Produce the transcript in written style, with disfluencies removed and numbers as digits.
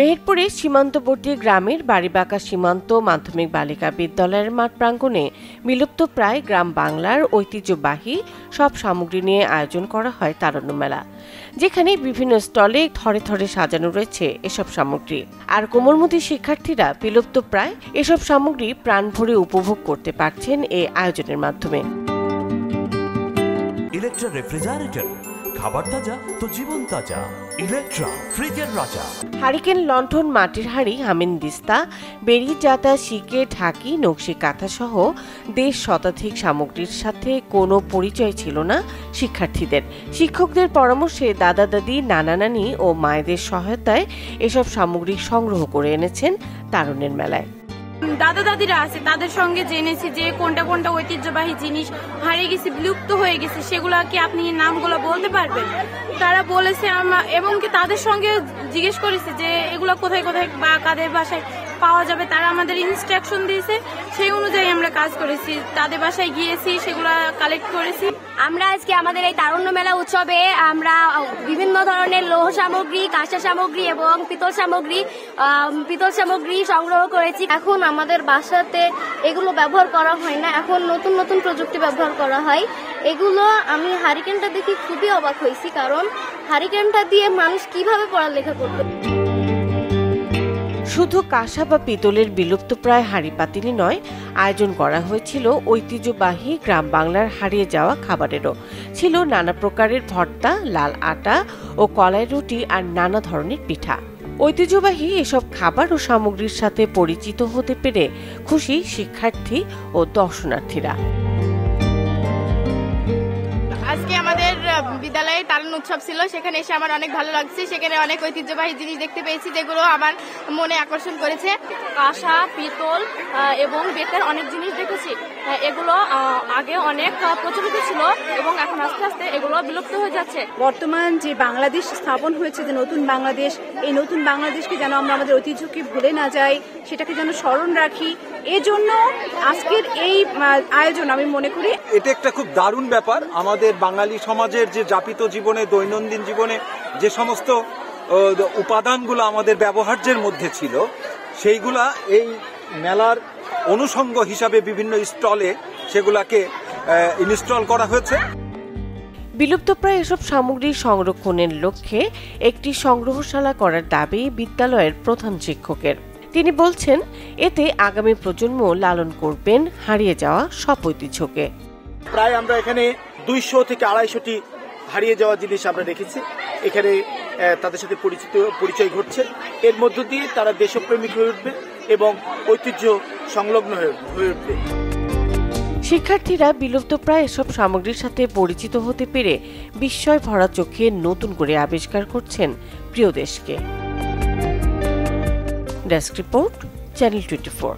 মেহেরপুরে সীমান্তবর্তী গ্রামের বাড়িবাঁকা সীমান্ত মাধ্যমিক বালিকা বিদ্যালয়ের মাঠ প্রাঙ্গণে বিলুপ্তপ্রায় গ্রাম বাংলার ঐতিহ্যবাহী সব সামগ্রী নিয়ে আয়োজন করা হয় তারুণ্য মেলা, যেখানে বিভিন্ন স্টলে থরে থরে সাজানো রয়েছে এসব সামগ্রী। আর কোমলমতি শিক্ষার্থীরা বিলুপ্তপ্রায় এসব সামগ্রী প্রাণ ভরে উপভোগ করতে পারছেন এই আয়োজনের মাধ্যমে। ইলেকট্রা রেফ্রিজারেটর, খাবার তাজা তো জীবন তাজা। ইলেকট্রা ফ্রিজের রাজা। হারিকেন, লণ্ঠন, মাটির হাড়ি, হামিনদিস্তা, বেরি জাতা, শিকে, ঢাকি, নকশি কাঁথা সহ দেশ শতাধিক সামগ্রীর সাথে কোনো পরিচয় ছিল না শিক্ষার্থীদের। শিক্ষকদের পরামর্শে দাদা দাদি, নানা নানি ও মায়েদের সহায়তায় এসব সামগ্রী সংগ্রহ করে এনেছেন তারুণ্যের মেলায়। দাদা দাদিরা আছে, তাদের সঙ্গে জেনেছি যে কোনটা কোনটা ঐতিহ্যবাহী জিনিস হারিয়ে গেছে, বিলুপ্ত হয়ে গেছে, সেগুলা কি আপনি নামগুলো বলতে পারবেন? তারা বলেছে এবং কি তাদের সঙ্গে জিজ্ঞেস করেছি যে এগুলো কোথায় কোথায় বা কাদের বাসায় পাওয়া যাবে। তারা আমাদের ইনস্ট্রাকশন দিয়েছে, সেই অনুযায়ী আমরা কাজ করেছি। তাদের বাসায় গিয়েছি, সেগুলো কালেক্ট করেছি। আমরা আজকে আমাদের এই তারুণ্য মেলা উৎসবে আমরা বিভিন্ন ধরনের লৌহ সামগ্রী, কাঁসা সামগ্রী এবং পিতল সামগ্রী সংগ্রহ করেছি। এখন আমাদের বাসাতে এগুলো ব্যবহার করা হয় না, এখন নতুন নতুন প্রযুক্তি ব্যবহার করা হয়। এগুলো আমি হারিকেনটা দেখে খুবই অবাক হয়েছি, কারণ হারিকেনটা দিয়ে মানুষ কিভাবে পড়ালেখা করবে। শুধু কাঁসা বা পিতলের বিলুপ্তপ্রায় হাঁড়ি পাতিলই নয়, আয়োজন করা হয়েছিল ঐতিহ্যবাহী গ্রাম বাংলার হারিয়ে যাওয়া খাবারেরও। ছিল নানা প্রকারের ভর্তা, লাল আটা ও কলাই রুটি আর নানা ধরনের পিঠা। ঐতিহ্যবাহী এসব খাবার ও সামগ্রীর সাথে পরিচিত হতে পেরে খুশি শিক্ষার্থী ও দর্শনার্থীরা। আজকে আমাদের বিদ্যালয়ে তারুণ্য উৎসব ছিল, সেখানে এসে আমার অনেক ভালো লাগছে। সেখানে অনেক ঐতিহ্যবাহী জিনিস দেখতে পেয়েছি, যেগুলো আমার মনে আকর্ষণ করেছে। কাঁসা, পিতল এবং বেতের অনেক জিনিস দেখেছি। এগুলো আগে অনেক প্রচলিত ছিল এবং এখন আস্তে আস্তে এগুলো বিলুপ্ত হয়ে যাচ্ছে। বর্তমান যে বাংলাদেশ স্থাপন হয়েছে, যে নতুন বাংলাদেশ, এই নতুন বাংলাদেশকে যেন আমরা আমাদের ঐতিহ্যকে ভুলে না যাই, সেটাকে যেন স্মরণ রাখি, এজন্য আজকের এই আয়োজন আমি মনে করি এটা একটা খুব দারুণ ব্যাপার। আমাদের বাঙালি সমাজের যে যাপিত জীবনে, দৈনন্দিন জীবনে যে সমস্ত উপাদানগুলো আমাদের ব্যবহার্যের মধ্যে ছিল, সেইগুলা এই মেলার অনুষঙ্গ হিসাবে বিভিন্ন স্টলে সেগুলাকে ইনস্টল করা হয়েছে। বিলুপ্তপ্রায় এসব সামগ্রী সংরক্ষণের লক্ষ্যে একটি সংগ্রহশালা করার দাবি বিদ্যালয়ের প্রধান শিক্ষকের। তিনি বলছেন, এতে আগামী প্রজন্ম লালন করবেন হারিয়ে যাওয়া সব ঐতিহ্যকে। প্রায় আমরা এখানে 200 থেকে 250টি হারিয়ে যাওয়া জিনিস আমরা রেখেছি। এখানে তাদের সাথে পরিচয় ঘটছে। এর মধ্য দিয়ে তারা দেশপ্রেমিক হয়ে উঠবে এবং ঐতিহ্য সংলগ্ন হয়ে উঠবে। শিক্ষার্থীরা বিলুপ্তপ্রায় এসব সামগ্রীর সাথে পরিচিত হতে পেরে বিস্ময় ভরা চোখে নতুন করে আবিষ্কার করছেন প্রিয় দেশকে। Desk report, channel 24।